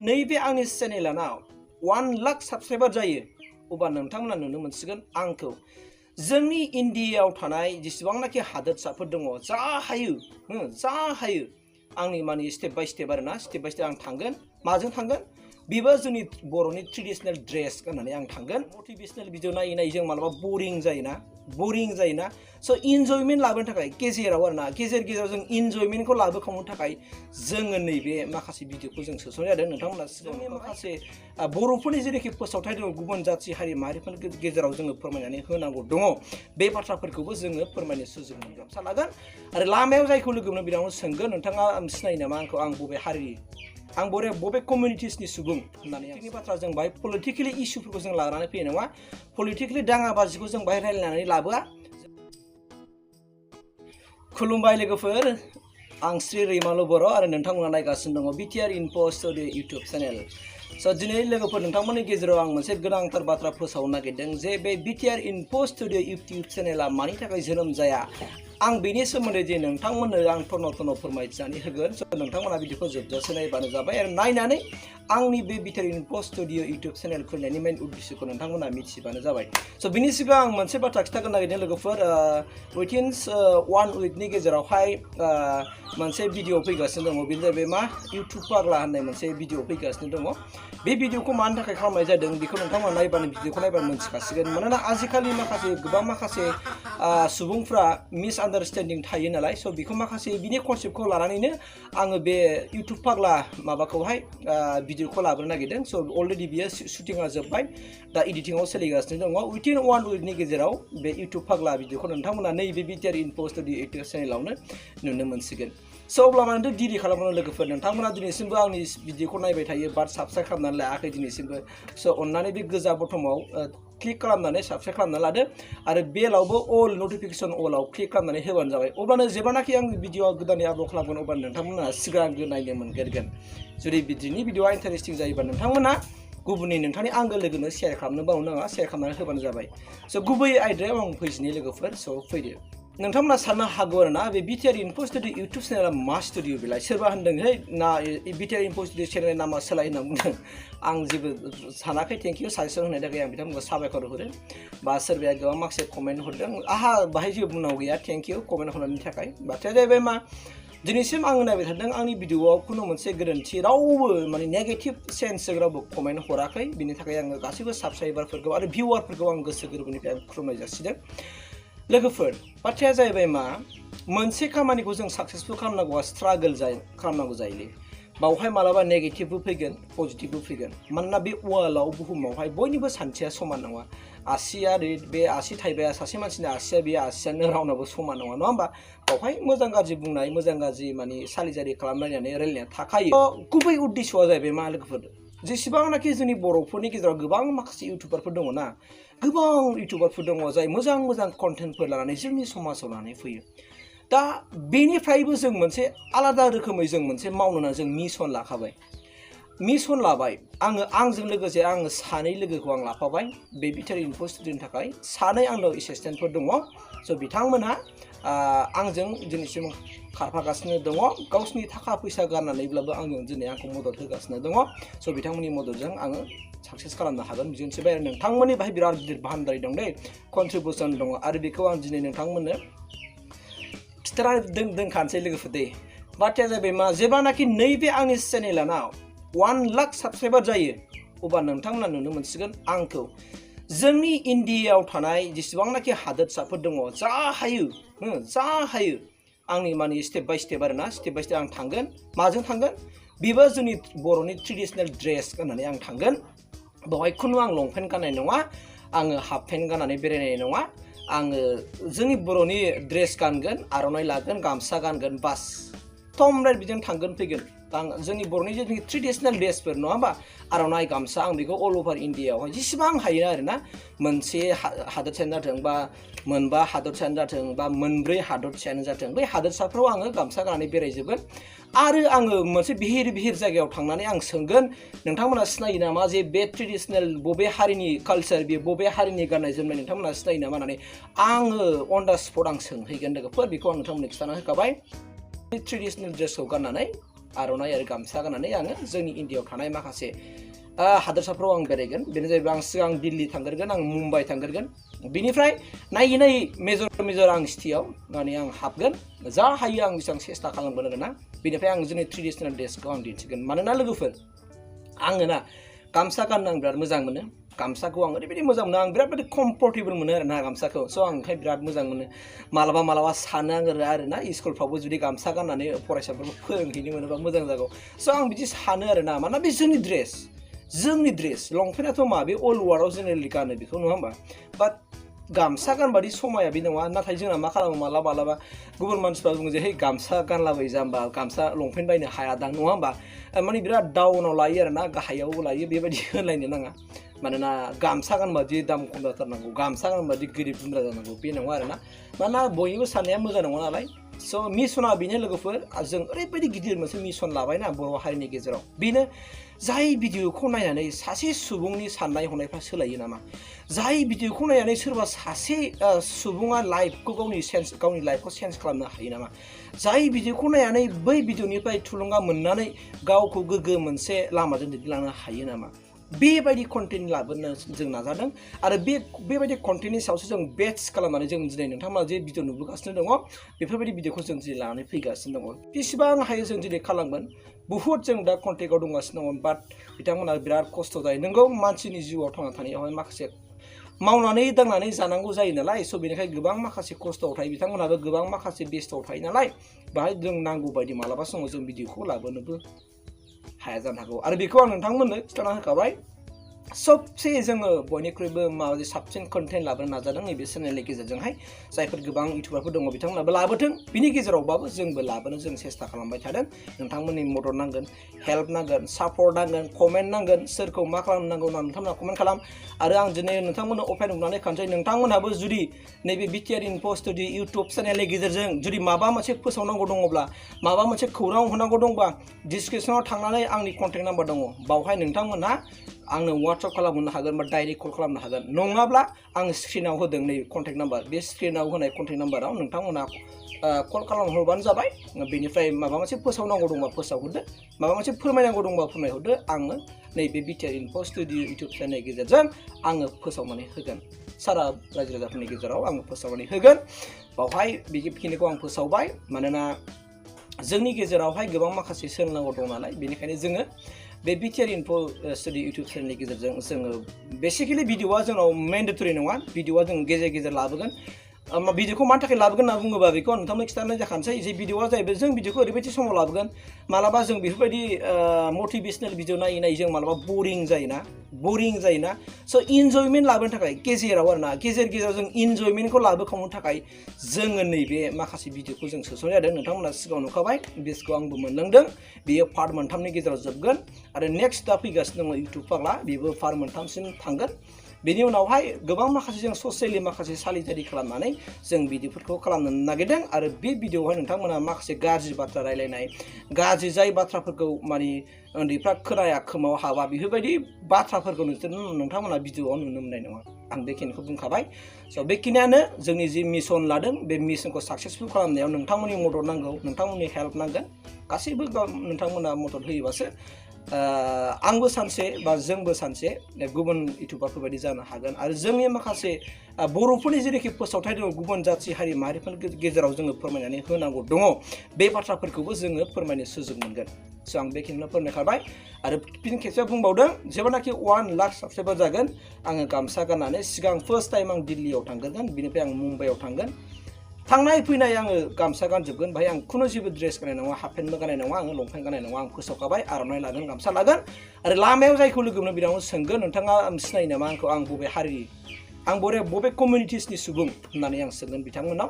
नैबे आंनि चेनेलाव 1 लाख साबस्क्राइबार जायो अब्ला नोंथांमोना नुनो मोनसिगोन आंखौ जोंनि इन्डियायाव थानाय जेसेबांनाखि हादोरसाफोर दङ जा हायो आंनि माने स्टेप बाय स्टेप आरोना स्टेप बाय स्टेप आं थांगोन माजों थांगोन बेबो जोंनि बर'नि ट्रेडिशनेल ड्रेस गाननानै आं थांगोन मोटिभेशनेल भिडिअ नायै जों मालाबा बोरिं जायोना स' इन्जयमेन्ट लाबोनो थाखाय गेजेराव आरोना गेजेर जों इन्जयमेन्टखौ लाबोखांनो थाखाय जोङो नैबे माखासे भिडिअखौ जों सोसननाय जादों नोंथांमोना सिगांनि माखासे बर'फोरनि जेनाखि फोसावथाय दङ गुबुन जाथि हारि माहारिफोरनि गेजेराव जोङो फोरमायनानै होनांगौ दङ बे बाथ्राफोरखौबो जोङो फोरमायनो सुजुग मोनगोन लागोन आरो लामायाव जायखौ लोगो मोनो बिनावनो सोंगोन नोंथाङा सिनायो नामा आंखौ आं बबे हारि आं बबे कमिउनिटिसनि सुबुं होननानै आंनि बाथ्रा जों बाहाय पलिटिकेलि इस्युफोरखौ जों लानानै फैयो नङा पलिटिकेलि दाङाबाजिखौ जों बाहाय रायलायनानै लाबोआ खुलुमबाय लोगोफोर आं श्री रैमालु बर' आरो नोंथांमोना नायगासिनो दङ BTR Info' Studio YouTube channel स' दिनै लोगोफोर नोंथांमोननि गेजेराव आं मोनसे गोनांथार बाथ्रा फोसावनो नागिरदों जे बे बिटिआर इनफ' स्टुडिअ इउटुब चेनेला मानि थाखाय जोनोम जाया आं बेनि सोमोन्दै जे नोंथांमोननो आं टन' फोरमायथिनानै होगोन स' नोंथांमोना भिडिअखौ जोबजासे नायबानो जाबाय आरो नायनानै आंनि बे BTR Info' Studio YouTube channel खुलिनायनि मेन उद्देश्यखौ नोंथांमोना मिथिबानो जाबाय स' बिनि सिगां आं मोनसे बाथ्रा खिन्थागोन नागिरदों लोगोफोर उइथिन 1 उइकनि गेजेरावहाय मोनसे भिडिअ फैगासिनो दङ बेनो जाहैबाय मा इउटुब पाग्ला होननाय मोनसे भिडिअ फैगासिनो दङ बे भिडिअखौ मानि थाखाय खालामनाय जादों बेखौ नोंथांमोना नायबानो भिडिअखौ नायबानो मोनथिखासिगोन मानोना आजिखालि गोबां माखासे सुबुंफ्रा मिसआन्डारस्टेन्डिं थायो नालाय स' बेखौ माखासे बिनि कनसेप्टखौ लानानैनो आङो बे इउटुब पाग्ला माबाखौहाय भिडिअखौ लाबोनो नागिरदों स' अलरेडि बियो शुटिंआ जोब्बाय दा एडिटिंआव सोलिगासिनो दङ उइथिन 1 उइकनि गेजेराव बे इउटुब पाग्ला भिडिअखौ नोंथांमोना नैबे बिटिआर इनफ' स्टुडिअ इउटुब चेनेलावनो नुनो मोनसिगोन स' अब्ला मानोथो डिलि खालामनो लोगोफोर नोंथांमोना दिनैसिमबो आंनि भिडिअखौ नायबाय थायो बाट साबस्क्राइब खालामनानै लायाखै दिनैसिमबो स' अन्नानै बे गोजा बटमाव क्लिक खालामनानै साबस्क्राइब खालामना लादो आरो बेलावबो अल नटिफिकेसन अलाव क्लिक खालामनानै होबानो जाबाय अब्लानो जेब्लानाखि आं भिडिअ गोदानै आपल'ड खालामगोन अब्ला नोंथांमोना सिगांग्रो नायनो मोनगोन जुदि बिदिनि भिडिअआ इन्टारेस्टिं जायोबा नोंथांमोना नोंथांनि आंगो लोगोनो शेयार खालामनो बावनो नाङा शेयार खालामनानै होबानो जाबाय स' गुबै आयदायाव आं फैसिनि लोगोफोर स' फैदो नोंथांमोना साननो हागौ आरोना बे बिटिआर इनफ' स्टुडिअ इउटुब चेनेला मा स्टुडिअ बेलाय सोरबा होनदों है ना बिटिआर इनफ' स्टुडिअ चेनेलनि नामा सोलाय होनना बुंदों आं जेबो सानाखै थेंक इउ साजेसन होनाय थाखाय आं बिथांमोनखौ साबायखर होदों बा सोरबाया गोबां माखासे कमेन्ट हरदों आहा बाहाय जेबो बुंनांगौ गैया थेंक इउ कमेन्ट हरनायनि थाखाय बाथ्राया जाहैबाय मा दिनैसिम आं नायबाय थादों आंनि भिडिअआव खुनु मोनसे गोरोन्थि रावबो माने नेगेटिभ सेन्सजों रावबो कमेन्ट हराखै बिनि थाखाय आङो गासैबो साबस्क्राइबारफोरखौ आरो भिउवारफोरखौ आं गोसो गोरबोनिफ्राय खुलुमनाय जासिदों लोगोफोर बाथ्राया जाहैबाय मा मोनसे खामानिखौ जों साक्सेसफुल खालामनांगौआ स्ट्रागल खालामनांगौ जायोलै बावहाय मालाबा नेगेटिभबो फैगोन पजिटिभबो फैगोन मानोना बे वर्ल्डआव बुहुमावहाय बयनिबो सानथिया समान नङा आसिया बे आसि थाइबाया सासे मानसिनि आसिया बे आसियानो रावनाबो समान नङा होमबा बावहाय मोजां गाज्रि बुंनाय मोजां गाज्रि माने सालिजारि खालामलायनानै रायलायनाया थाखायो गुबै उद्देश्यआ जाहैबाय मा लोगोफोर जेसेबांनाखि जोंनि बर'फोरनि गेजेराव गोबां माखासे इउटुबारफोर दङ ना गोबां इउटुबारफोर दङ जाय मोजां कन्टेन्टफोर लानानै जोंनि समाजाव लानानै फैयो दा बेनिफ्रायबो जों मोनसे आलादा रोखोमै जों मोनसे मावनो जों मिशन लाखाबाय मिशन लाबाय आंजों लोगोसे आङो सानै लोगोखौ आं लाफाबाय बे बिटिआर इनफ' स्टुडिअनि थाखाय सानै आंनाव एसिस्टेन्टफोर दङ स' बिथांमोनहा आंजों दिनैसिम खारफागासिनो दङ गावसिनि थाखा फैसा गारनानैब्लाबो दिनै आंखौ मदद होगासिनो दङ स' बिथांमोननि मददजों आङो साक्सेस खालामनो हागोन बिदिनोसै आरो नोंथांमोननि बाहाय बिराद गिदिर बाहानदारि दं दै कन्ट्रिबिउसन दङ आरो बेखौ आं दिनै नोंथांमोननो खिथानानै दोनखानोसै लोगोफोर दै बाथ्राया जाहैबाय मा जेब्लानाखि नैबे आंनि चेनेलाव 1 लाख साबस्क्राइबार जायो अब्ला नोंथांमोना नुनो मोनसिगोन आंखौ जोंनि इन्डियायाव थानाय जेसेबांनाखि हादोरसाफोर दङ जा हायो आंनि माने स्टेप बाय स्टेप आरोना स्टेप बाय स्टेप आं थांगोन माजों थांगोन बेबो जोंनि बर'नि ट्रेडिशनेल ड्रेस गाननानै आं थांगोन बेवहाय खुनु आं लंपेन्ट गाननाय नङा आङो हाफ पेन्ट गाननानै बेरायनाय नङा आङो जोंनि बर'नि ड्रेस गानगोन आर'नाइ लागोन गामसा गानगोन बास थमब्लेट बिजों थांगोन फैगोन जोंनि बर'नि जेनाखि ट्रेडिशनेल ड्रेसफोर नङा होमबा आर'नाइ गामसा आं बेखौ अल अभार इन्डियायावहाय जेसेबां हायो आरोना मोनसे हादोरसायानो जाथों बा मोनबा हादोरसायानो जाथों बा मोनब्रै हादोरसायानो जाथों बै हादोरसाफ्राव आङो गामसा गाननानै बेरायजोबगोन आरो आङो मोनसे बिहिर जायगायाव थांनानै आं सोंगोन नोंथांमोना सिनायो नामा जे बे ट्रेडिशनेल बबे हारिनि कालचार बे बबे हारिनि गाननाय जोमनाय नोंथांमोना सिनायो नामा होननानै आङो अन दा स्पट आं सोंहैगोन लोगोफोर बेखौ आं नोंथांमोननो खिथाना होखाबाय ट्रेडिशनेल ड्रेसखौ गाननानै आर'नाइ आरो गामसा गाननानै आङो जोंनि इण्डियायाव थानाय माखासे हादोरसाफ्राव आं बेरायगोन बेनो जाहैबाय आं सिगां दिल्ली थांग्रोगोन आं मुम्बाइ थांग्रोगोन बिनिफ्राय नायै नायै मेजर आं सिटियाव माने आं हाबगोन जा हायो आं बेसेबां सेस्था खालामगोन आरोना बेनिफ्राय आं जोंनि ट्रेडिसनेल ड्रेसखौ आं दिन्थिगोन मानोना लोगोफोर आङो ना गामसा गाननो आं बिराद मोजां मोनो गामसाखौ आं ओरैबायदि मोजां मोनो आं बिराद कम्फर्टेबल मोनो आरोना गामसाखौ स' आं ओंखायनो बिराद मोजां मोनो मालाबा सानो आङो आरोना स्कुलफ्रावबो जुदि गामसा गाननानै फरायसाफोरखौ फोरोंहैनो मोनोबा मोजां जागौ स' आं बिदि सानो आरोना मानोना बे जोंनि ड्रेस लंपेन्टआथ' मा बे अल वार्ल्डआव जेनेरेलि गानो बेखौ नङा होमबा बाट गामसा गानबादि समाया बे नङा नाथाय जोंना मा खालामो मालाबा गुबुन मानसिफ्रा बुङो जे हे गामसा गानलाबाय जाम्बा गामसा लंपेन्ट बायनो हायादां नङा होमबा माने बिराद डाउनाव लायो आरोना गाहायावबो लायो बेबायदि होनलायनो नाङा मानोना गामसा गानबादि दाम खम जाथारनांगौ गामसा गानबादि गोरिब गुन्द्रा जानांगौ बे नङा आरोना मानोना बयनिबो साननाया मोजां नङा नालाय स' मिसना बेनो लोगोफोर जों ओरैबायदि गिदिर मोनसे मिसन लाबायना बर' हारिनि गेजेराव बेनो जाय भिडिअखौ नायनानै सासे सुबुंनि साननाय हनायफ्रा सोलायो नामा जाय भिडिअखौ नायनानै सोरबा सासे सुबुङा लाइफखौ गावनि लाइफखौ चेन्ज खालामनो हायो नामा जाय भिडिअखौ नायनानै बै भिडिअनिफ्राय थुलुंगा मोननानै गावखौ गोग्गो मोनसे लामाजों दैदेनलांनो हायो नामा बेबायदि कन्टेन्ट लाबोनो जों नाजादों आरो बेबायदि कन्टेन्टनि सायावसो जों बेट्स खालामनानै जों दिनै नोंथांमोना जे भिडिअ नुबोगासिनो दङ बेफोरबायदि भिडिअखौ जों दिनै लानानै फैगासिनो दङ बेसेबां हायो जों दिनै खालामगोन बुहुत जों दा कन्टेक्टआव दंगासिनो दङ बाट बिथांमोना बिराद खस्थ' जायो नोंगौ मानसिनि जिउआव थांना थानायावहाय माखासे मावनानै दांनानै जानांगौ जायो नालाय स' बेनिखायनो गोबां माखासे खस्थ'आव थायो बिथांमोनाबो गोबां माखासे बेस्थ'आव थायो नालाय बाहाय जों नांगौ बायदि मालाबा समाव जों भिडिअखौ लाबोनोबो हाया जानो हागौ आरो बेखौ आं नोंथांमोननो खिथाना होखाबाय सबसे जोङो बयनिख्रुइबो माबायदि साबसिन कन्टेन्ट लाबोनो नाजादों नैबे चेनेलनि गेजेरजोंहाय जायफोर गोबां इउटुबारफोर दङ बिथांमोनाबो लाबोथों बिनि गेजेरावबाबो जोंबो लाबोनो जों सेस्था खालामबाय थादों नोंथांमोननि मदद नांगोन हेल्प नांगोन सापर्ट नांगोन कमेन्ट नांगोन सोरखौ मा खालामनांगौ होनना नोंथांमोना कमेन्ट खालाम आरो आं दिनै नोंथांमोननो अपेन नुनानै खोन्थासै नोंथांमोनहाबो जुदि नैबे बिटिआर इनफो स्टुडिअ इउटुब चेनेलनि गेजेरजों जुदि माबा मोनसे फोसावनांगौ दङब्ला माबा मोनसे खौरां होनांगौ दंबा डिसक्रिपसनाव थांनानै आंनि कन्टेक्ट नाम्बार दङ बावहाय नोंथांमोनहा आंनो वाट्सएप खालामनो हागोन बा डाइरेक्ट कल खालामनो हागोन नङाब्ला आं स्क्रिनाव होदों नै कन्टेक्ट नाम्बार बे स्क्रिनाव होनाय कन्टेक्ट नाम्बाराव नोंथांमोना कल खालामहरबानो जाबाय बेनिफ्राय माबा मोनसे फोसावनांगौ दंबा फोसावहरदो माबा मोनसे फोरमायनांगौ दंबा फोरमायहरदो आङो नैबे बिटिआर इनफो स्टुडिअ इउटुब चेनेलनि गेजेरजों आङो फोसावनानै होगोन सारा रायजो राजाफोरनि गेजेराव आङो फोसावनानै होगोन बावहाय बेखिनिखौ आं फोसावबाय मानोना जोंनि गेजेरावहाय गोबां माखासे सोलोंनांगौ दं नालाय बेनिखायनो जोङो बे बिटिआर इनफो स्टुडिअ इउटुब चेनेलनि गेजेरजों जोङो बेसिकेलि भिडिअआ जोंनाव मेन्डेटरि नङा भिडिअआ जों गेजेर लाबोगोन भिडिअखौ मानि थाखाय लाबोगोन होनना बुङोबा बेखौ आं नोंथांनो खिथानाय जाखानोसै जे भिडिअआ जाहैबाय जों भिडिअखौ ओरैबायदि समाव लाबोगोन मालाबा जों बेफोरबायदि मटिभेशनेल भिडिअ नायै जों मालाबा बरिं जायोना स' इन्जयमेन्ट लाबोनो थाखाय गेजेराव आरोना गेजेराव जों इन्जयमेन्टखौ लाबोखांनो थाखाय जोङो नैबे माखासे भिडिअखौ जों सोस'नाय जादों नोंथांमोना सिगाङाव नुखाबाय बेखौ आंबो मोनलांदों बेयो पार्ट मोनथामनि गेजेराव जोबगोन आरो नेक्स्ट दा फैगासिनो दङ इउटुब फाग्ला बेबो पार्ट मोनथामसिम थांगोन बेनि उनावहाय गोबां माखासे जों ससियेलि माखासे सालिजारि खालामनानै जों भिडिअफोरखौ खालामनो नागिरदों आरो बे भिडिअआवहाय नोंथांमोना माखासे गाज्रि बाथ्रा रायलायनाय गाज्रि जाय बाथ्राफोरखौ माने उन्दैफ्रा खोनाया खोमायाव हाबा बेफोरबायदि बाथ्राफोरखौ नोंथांमोना भिडिअआव नुनो मोननाय नङा आं बेखिनिखौ बुंखाबाय स' बेखिनियानो जोंनि जि मिशन लादों बे मिशनखौ साक्सेसफुल खालामनायाव नोंथांमोननि मदद नांगौ नोंथांमोननि हेल्प नांगोन गासैबो नोंथांमोना मदद होयोबासो आंबो सानसे बा जोंबो सानसे गुबुन इउटुबारफोर बायदि जानो हागोन आरो जोंनि माखासे बर'फोरनि जेरैखि फोसावथाय दङ गुबुन जाथि हारि माहारिफोरनि गेजेराव जोङो फोरमायनानै होनांगौ दङ बे बाथ्राफोरखौबो जोङो फोरमायनो सुजुग मोनगोन स' आं बेखिनिनो फोरमायखाबाय आरो फिन खेबसे बुंबावदों जेब्लानाखि 1 लाख साबस्क्राइबार जागोन आङो गामसा गाननानै सिगां फार्स्ट टाइम आं दिल्लीयाव थांग्रोगोन बिनिफ्राय आं मुम्बाइआव थांगोन थांनाय फैनाय आङो गामसा गानजोबगोन बाहाय आं खुनु जेबो ड्रेस गाननाय नङा हाफ पेन्टबो गाननाय नङा आङो लंपेन्ट गाननाय नङा आं फोसावखाबाय आर'नाइ लागोन गामसा लागोन आरो लामायाव जायखौ लोगो मोनो बिनावनो सोंगोन नोंथाङा सिनायो नामा आंखौ आं बबे हारि आं बबे कमिउनिटिसनि सुबुं होननानै आं सोंगोन बिथांमोनाव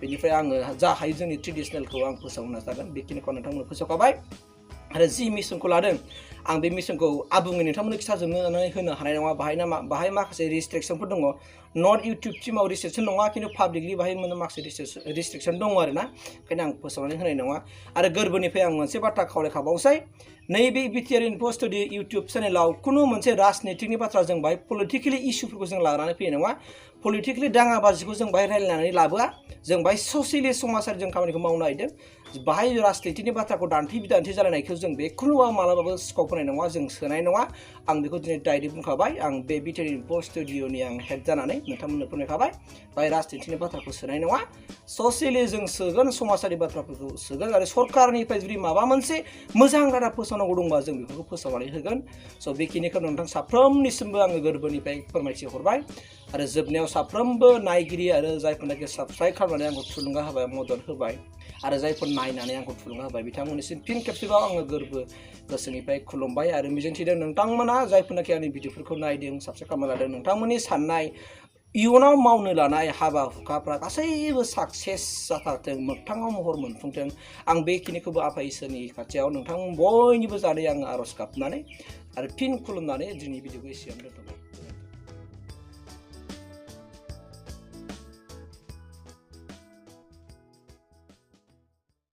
बेनिफ्राय आङो जा हायो जोंनि ट्रेडिसनेलखौ आं फोसावनो नाजागोन बेखिनिखौ नोंथांमोननो फोसावखाबाय आरो जि मिशनखौ लादों आं बे मिशनखौ आबुङै नोंथांमोननो खिथाजोबनानै होनो हानाय नङा बाहाय माखासे रिस्ट्रिक्शनफोर दङ नट इउटुब टीमाव रिस्ट्रिक्शन नङा खिन्थु पाब्लिकलि बाहाय माखासे रिस्ट्रिक्शन दङ आरो ना ओंखायनो आं फोसावनानै होनाय नङा आरो गोरबोनिफ्राय आं मोनसे बाथ्रा खावलायखाबावसै नैबे बिटिआर इनफ'स्टुडिय इउटुब चेनेलाव खुनु मोनसे राजनितिकनि बाथ्रा जों बाहाय पलिटिकेलि इस्युफोरखौ जों लानानै फैनाय नङा पलिटिकेलि दाङाबाजिखौ जों बाहाय रायलायनानै लाबोआ जों बाहाय ससियेलि समाजारि जों खामानिखौ मावनो नागिरदों बाहाय राजनितिकनि बाथ्राखौ दान्थे बिदान्थे जालायनायखौ जों बेखौनो मालाबाबो स्कप होनाय नङा जों सोनाय नङा आं बेखौ दिनै डाइरेक्ट बुंखाबाय आं बे बिटिआर इनफ'स्टुडिय'नि आं हेड जानानै नोंथांमोननो फोरमायखाबाय बाहाय राजनितिकनि बाथ्राखौ सोनाय नङा ससियेलि जों सोगोन समाजारि बाथ्राफोरखौ सोगोन आरो सरकारनिफ्राय जुदि माबा मोनसे मोजां रादाब फोसावनांगौ दंबा जों बेफोरखौ फोसावनानै होगोन स' बेखिनिखौ नोंथां साफ्रोमनिसिमबो आङो गोरबोनिफ्राय फोरमायथि हरबाय आरो जोबनायाव साफ्रोमबो नायगिरि आरो जायफोरनाखि साबस्क्राइब खालामनानै आंखौ थुलुंगा होबाय मदद होबाय आरो जायफोर नायनानै आंखौ थुलुंगा होबाय बिथांमोननिसिम फिन खेबसेबाव आङो गोरबो गोसोनिफ्राय खुलुमबाय आरो मिजिंथिदों नोंथांमोना जायफोरनाखि आंनि भिडिअफोरखौ नायदों साबस्क्राइब खालामना लादों नोंथांमोननि साननाय इयुनाव मावनो लानाय हाबा हुखाफ्रा गासैबो साक्सेस जाथारथों मोगथाङाव महर मोनफुंथों आं बेखिनिखौबो आफा इसोरनि खाथियाव नोंथां बयनिबो जाहाथे आङो आर'ज गाबनानै आरो फिन खुलुमनानै दिनै भिडिअखौ एसेयावनो दोनथ'बाय